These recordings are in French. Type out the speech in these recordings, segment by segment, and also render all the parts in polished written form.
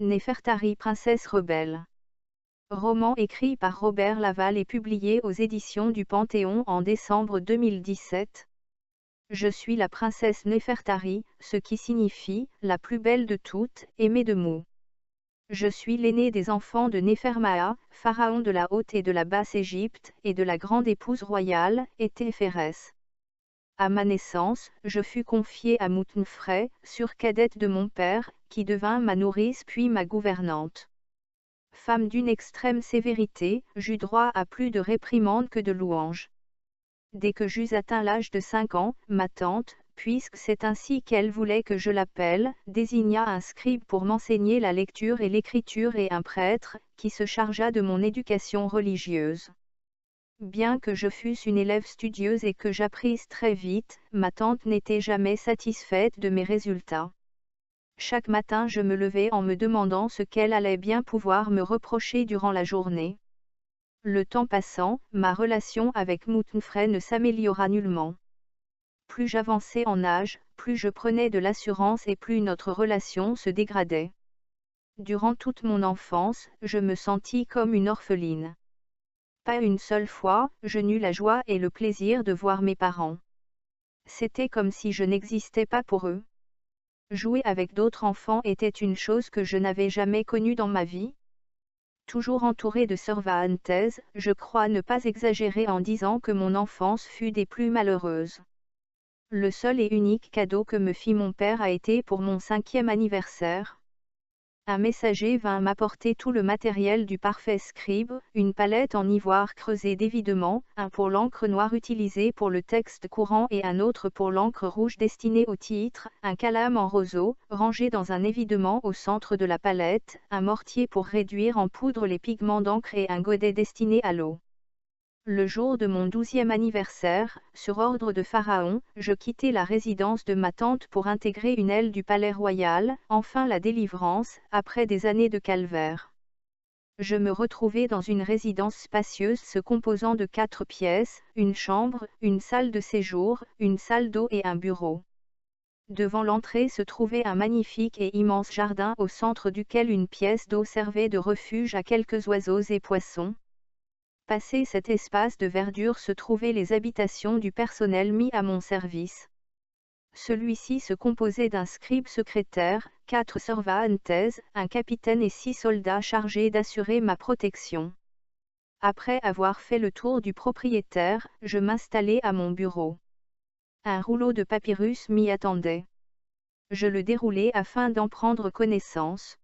Néfertari, princesse rebelle. Roman écrit par Robert Laval et publié aux éditions du Panthéon en décembre 2017. Je suis la princesse Néfertari, ce qui signifie « la plus belle de toutes, aimée de Mou ». Je suis l'aîné des enfants de Néfermaa, pharaon de la Haute et de la Basse Égypte, et de la grande épouse royale, Téphérès. À ma naissance, je fus confiée à Moutnefret, sœur cadette de mon père, qui devint ma nourrice puis ma gouvernante. Femme d'une extrême sévérité, j'eus droit à plus de réprimandes que de louanges. Dès que j'eus atteint l'âge de 5 ans, ma tante, puisque c'est ainsi qu'elle voulait que je l'appelle, désigna un scribe pour m'enseigner la lecture et l'écriture et un prêtre, qui se chargea de mon éducation religieuse. Bien que je fusse une élève studieuse et que j'apprisse très vite, ma tante n'était jamais satisfaite de mes résultats. Chaque matin je me levais en me demandant ce qu'elle allait bien pouvoir me reprocher durant la journée. Le temps passant, ma relation avec Moutnefret ne s'améliora nullement. Plus j'avançais en âge, plus je prenais de l'assurance et plus notre relation se dégradait. Durant toute mon enfance, je me sentis comme une orpheline. Pas une seule fois, je n'eus la joie et le plaisir de voir mes parents. C'était comme si je n'existais pas pour eux. Jouer avec d'autres enfants était une chose que je n'avais jamais connue dans ma vie. Toujours entourée de Cervantes, je crois ne pas exagérer en disant que mon enfance fut des plus malheureuses. Le seul et unique cadeau que me fit mon père a été pour mon 5e anniversaire. Un messager vint m'apporter tout le matériel du parfait scribe, une palette en ivoire creusée d'évidement, un pour l'encre noire utilisée pour le texte courant et un autre pour l'encre rouge destinée au titre, un calame en roseau, rangé dans un évidement au centre de la palette, un mortier pour réduire en poudre les pigments d'encre et un godet destiné à l'eau. Le jour de mon 12e anniversaire, sur ordre de Pharaon, je quittai la résidence de ma tante pour intégrer une aile du palais royal, enfin la délivrance, après des années de calvaire. Je me retrouvai dans une résidence spacieuse se composant de 4 pièces, une chambre, une salle de séjour, une salle d'eau et un bureau. Devant l'entrée se trouvait un magnifique et immense jardin au centre duquel une pièce d'eau servait de refuge à quelques oiseaux et poissons. Passé cet espace de verdure se trouvaient les habitations du personnel mis à mon service. Celui-ci se composait d'un scribe secrétaire, 4 servantes, un capitaine et 6 soldats chargés d'assurer ma protection. Après avoir fait le tour du propriétaire, je m'installai à mon bureau. Un rouleau de papyrus m'y attendait. Je le déroulai afin d'en prendre connaissance.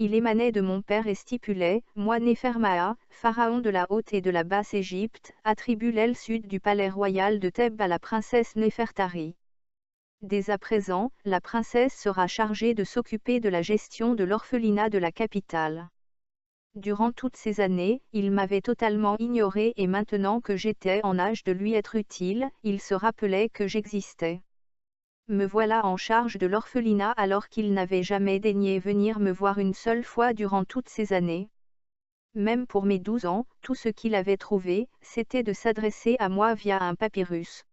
Il émanait de mon père et stipulait, moi Néfermaa, pharaon de la Haute et de la Basse Égypte, attribue l'aile sud du palais royal de Thèbes à la princesse Néfertari. Dès à présent, la princesse sera chargée de s'occuper de la gestion de l'orphelinat de la capitale. Durant toutes ces années, il m'avait totalement ignoré et maintenant que j'étais en âge de lui être utile, il se rappelait que j'existais. Me voilà en charge de l'orphelinat alors qu'il n'avait jamais daigné venir me voir une seule fois durant toutes ces années. Même pour mes 12 ans, tout ce qu'il avait trouvé, c'était de s'adresser à moi via un papyrus.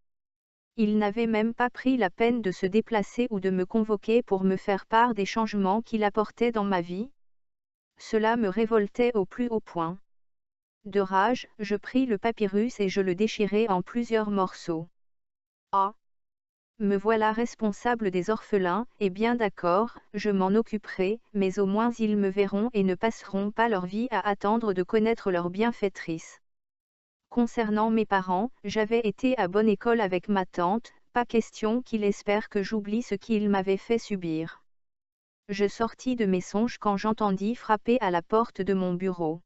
Il n'avait même pas pris la peine de se déplacer ou de me convoquer pour me faire part des changements qu'il apportait dans ma vie. Cela me révoltait au plus haut point. De rage, je pris le papyrus et je le déchirai en plusieurs morceaux. Ah! Me voilà responsable des orphelins, et bien d'accord, je m'en occuperai, mais au moins ils me verront et ne passeront pas leur vie à attendre de connaître leur bienfaitrice. Concernant mes parents, j'avais été à bonne école avec ma tante, pas question qu'il espère que j'oublie ce qu'il m'avait fait subir. Je sortis de mes songes quand j'entendis frapper à la porte de mon bureau.